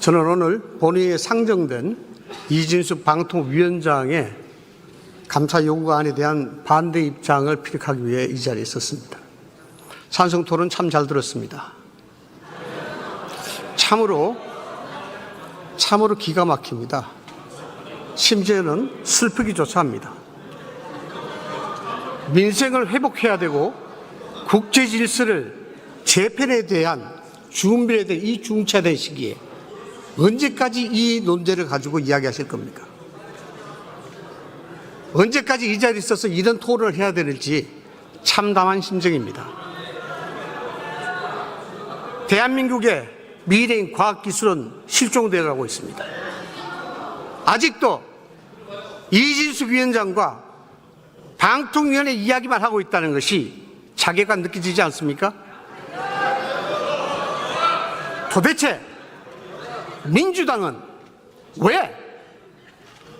저는 오늘 본회의에 상정된 이진숙 방통위원장의 감사 요구안에 대한 반대 입장을 피력하기 위해 이 자리에 있었습니다. 찬성 토론 참 잘 들었습니다. 참으로 기가 막힙니다. 심지어는 슬프기조차 합니다. 민생을 회복해야 되고 국제 질서를 재편에 대한 준비에 대한 이 중차대 시기에 언제까지 이 논제를 가지고 이야기하실 겁니까? 언제까지 이 자리에 있어서 이런 토론을 해야 되는지 참담한 심정입니다. 대한민국의 미래인 과학기술은 실종되어 가고 있습니다. 아직도 이진숙 위원장과 방통위원회 이야기만 하고 있다는 것이 자괴감 느껴지지 않습니까? 도대체 민주당은 왜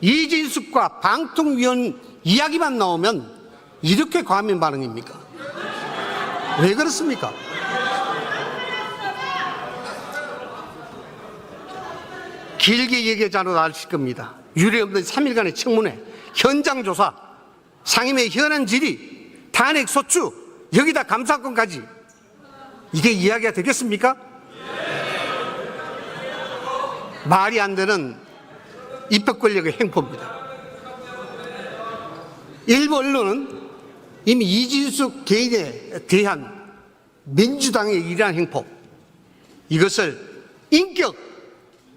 이진숙과 방통위원 이야기만 나오면 이렇게 과민 반응입니까? 왜 그렇습니까? 길게 얘기하지 않아도 아실 겁니다. 유례없는 3일간의 청문회, 현장 조사, 상임위 현안 질의, 탄핵 소추, 여기다 감사권까지, 이게 이야기가 되겠습니까? 말이 안 되는 입법 권력의 행포입니다. 일부 언론은 이미 이진숙 개인에 대한 민주당의 이러한 행포, 이것을 인격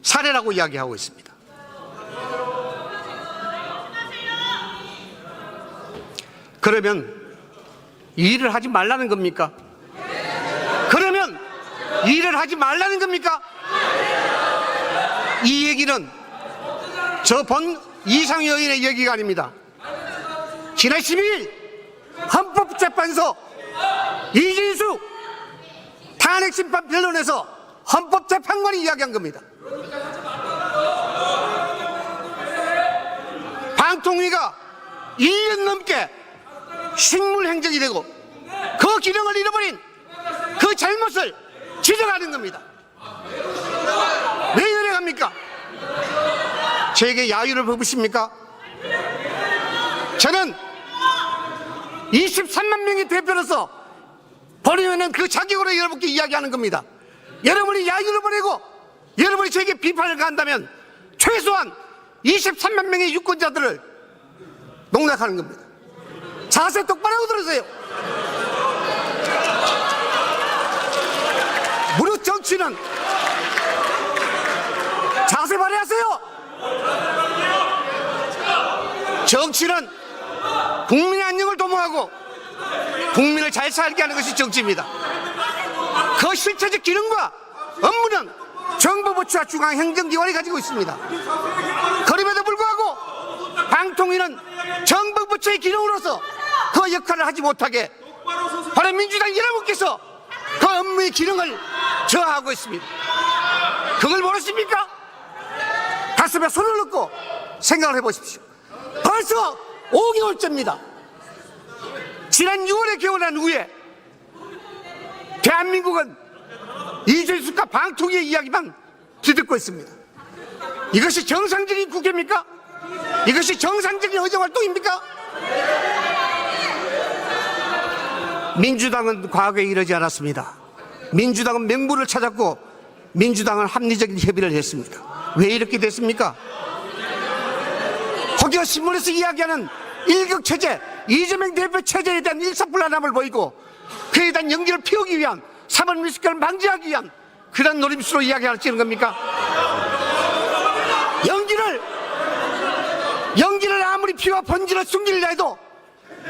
살해라고 이야기하고 있습니다. 그러면 일을 하지 말라는 겁니까? 그러면 일을 하지 말라는 겁니까? 이 얘기는 저 본 이상희 의원의 얘기가 아닙니다. 지난 12일 헌법재판소 이진숙 탄핵심판 변론에서 헌법재판관이 이야기한 겁니다. 방통위가 1년 넘게 식물행정이 되고 그 기능을 잃어버린 그 잘못을 지적하는 겁니다. 왜 이래 갑니까? 제게 야유를 베푸십니까? 저는 23만 명의 대표로서 본의원은 그 자격으로 여러분께 이야기하는 겁니다. 여러분이 야유를 보내고 여러분이 저에게 비판을 가한다면 최소한 23만 명의 유권자들을 농락하는 겁니다. 자세 똑바로 하고 들으세요. 무릇 정치는 자세 발휘하세요. 정치는 국민의 안녕을 도모하고 국민을 잘 살게 하는 것이 정치입니다. 그 실체적 기능과 업무는 정부 부처와 중앙행정기관이 가지고 있습니다. 그럼에도 불구하고 방통위는 정부 부처의 기능으로서 그 역할을 하지 못하게 바로 민주당 여러분께서 그 업무의 기능을 저하하고 있습니다. 그걸 모르십니까? 가슴에 손을 넣고 생각을 해보십시오. 벌써 5개월째입니다. 지난 6월에 개원한 후에 대한민국은 이진숙과 방통위의 이야기만 뒤듣고 있습니다. 이것이 정상적인 국회입니까? 이것이 정상적인 의정활동입니까? 민주당은 과거에 이러지 않았습니다. 민주당은 명분을 찾았고 민주당은 합리적인 협의를 했습니다. 왜 이렇게 됐습니까? 혹여 신문에서 이야기하는 일극체제, 이재명 대표 체제에 대한 일사불란함을 보이고 그에 대한 연기를 피우기 위한 사법 미숙결을 방지하기 위한 그런 노림수로 이야기하시는 겁니까? 연기를 아무리 피와 본질을 숨기려 해도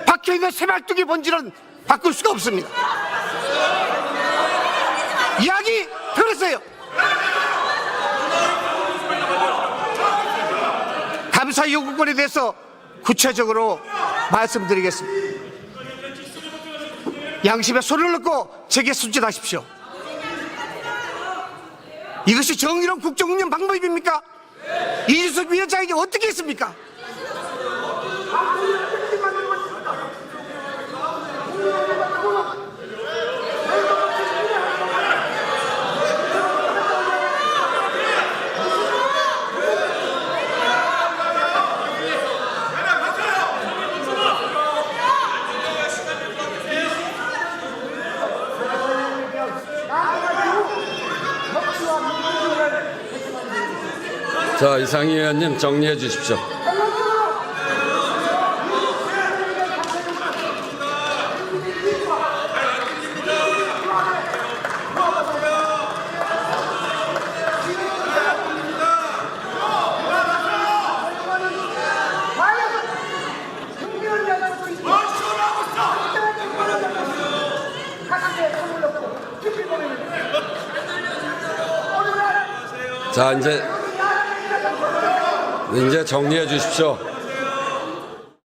박혀있는 새말뚝의 본질은 바꿀 수가 없습니다. 이야기 들었어요. 감사 요구권에 대해서 구체적으로 말씀드리겠습니다. 양심에 손을 넣고 제게 순진하십시오. 이것이 정의로운 국정운영 방법입니까? 이준석 위원장에게 어떻게 했습니까? 자, 이상희 의원님 정리해 주십시오. 자, 이제 정리해 주십시오.